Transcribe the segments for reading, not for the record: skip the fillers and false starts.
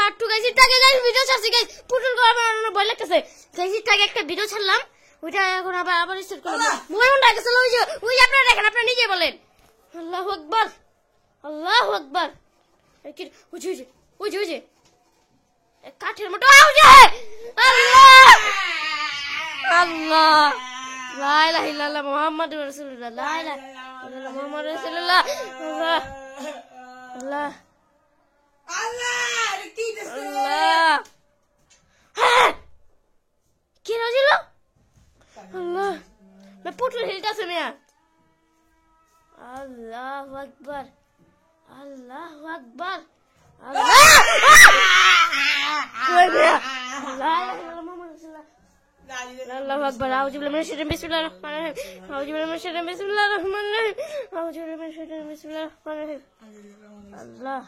একটু গাইছি টাকে গাইস ভিডিও ছাড়ছি গাইস পুতুল গো আমার অনেক ভয় লাগতেছে গাইছি টাকে একটা ভিডিও ছাড়লাম ওইটা এখন আবার স্টার্ট করলাম মোবাইল ডাকে চলো ওই যে আপনারা দেখেন আপনারা নিজে বলেন আল্লাহু আকবার আল্লাহু আকবার কি ওই যে কাঠের মতো আওয়াজ আল্লাহ আল্লাহ লা ইলাহা ইল্লাল্লাহ মুহাম্মাদুর রাসূলুল্লাহ লা ইলাহা ইল্লাল্লাহ মুহাম্মাদুর রাসূলুল্লাহ আল্লাহ আল্লাহ আল্লাহ কি দিছে আল্লাহ কি হলো আল্লাহ मैं পুতুল হিলতাছে মিয়া আল্লাহু আকবার আল্লাহু আকবার আল্লাহ কই মিয়া লা ইলাহা ইল্লাল্লাহ মুহাম্মাদুর রাসূলুল্লাহ আল্লাহু আকবার আউযু বিল্লাহি মিনাশ শাইতানির বিসমিল্লাহির রহমানির রহিম আউযু বিল্লাহি মিনাশ শাইতানির বিসমিল্লাহির রহমানির রহিম আউযু বিল্লাহি মিনাশ শাইতানির বিসমিল্লাহির রহমানির রহিম আল্লাহ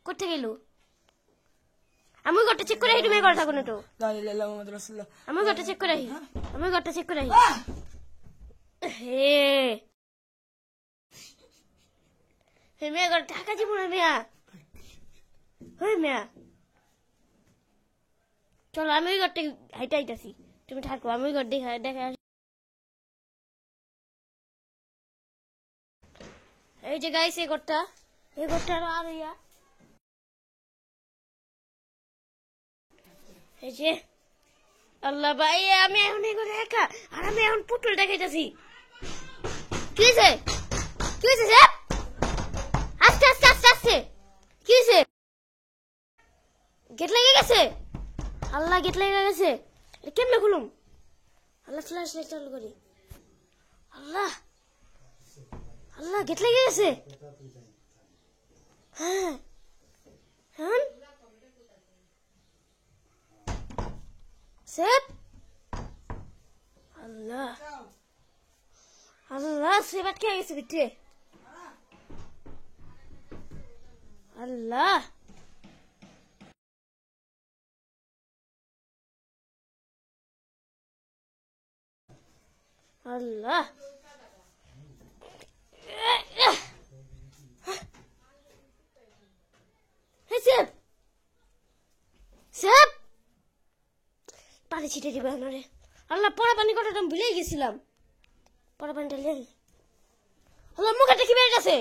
কোথা গেল আমি গটটা চেক করে তুমি করে থাকো না তো লা ইলাহা ইল্লাল্লাহ মুহাম্মাদুর রাসূলুল্লাহ আমি গটটা চেক করে আমি গটটা চেক করে হে হে মেয়ে গট ঢাকা জীবন মিয়া হই মিয়া চলো আমি গটটা হাইটাইতাছি তুমি থাকো আমি গট দেখা এই যে গাইস এই গটটা আর ইয়া এই যে আল্লাহ ভাই আমি এখন এগুলো একা আর আমি এখন পুতুল দেখাইতেছি কি হয়েছে স্যার আস্তে আস্তে আস্তে আস্তে কি হয়েছে গেট লেগে গেছে আল্লাহ গেট লেগে গেছে কেমনে খুলুম আল্লাহ ফ্ল্যাশ লাইট চালু করি আল্লাহ আল্লাহ গেট লেগে গেছে হ্যাঁ হ্যাঁ সেপ আল্লাহ আল্লাহ সেপ আটকে গেছে ভিতরে আল্লাহ আল্লাহ সেপ সেপ পানি ছিটে দিবে আমারে আল্লাহ পড়া পানি কটাটা আমি ভুলেই গেছিলাম পড়া পানিটা লেই আল্লাহ মুখটা কি বেড়ে গেছে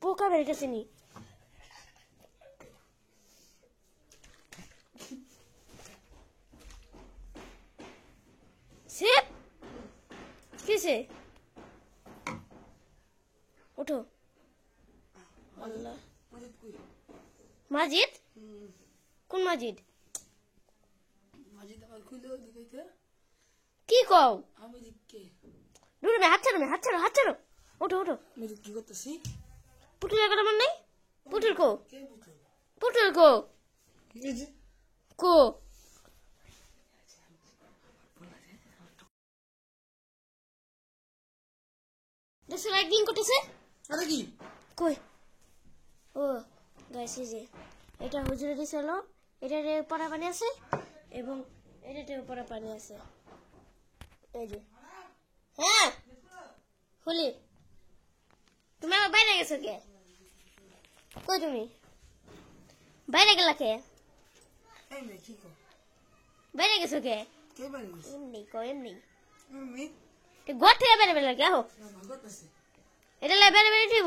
পোকা বেড়ে গেছে নি সেপ কিসে ওঠো আল্লাহ মাজিদ কোন মাজিদ কি কও দূরে হাত ছাড়ো ওঠো কি করতেছি পুতুল একটা আমার নাই পুতুল কো কো দেখছো একদিন করতেছে আরে কি কই ও গাইস এই যে এটা হুজুরে দিছিল এটারে পড়া পানি আছে এবং এটাতেও পড়া পানি আছে এই যে হ্যাঁ খুলি তুমি আমার বাইরে গেছো কে কই তুমি বাইরে গেলা কে বাইরে গেছো কে এমনি ঘর থেকে বেড়ে বেড়ে কে হো এটা লাই বেড়ে বেড়ে ঠিক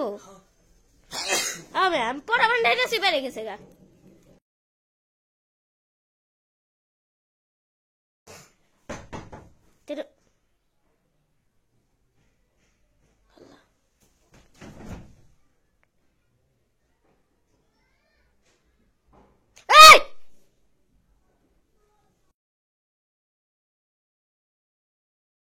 আমি পড়া পানি ঢাইতেছি বেড়ে গেছে গা Did it?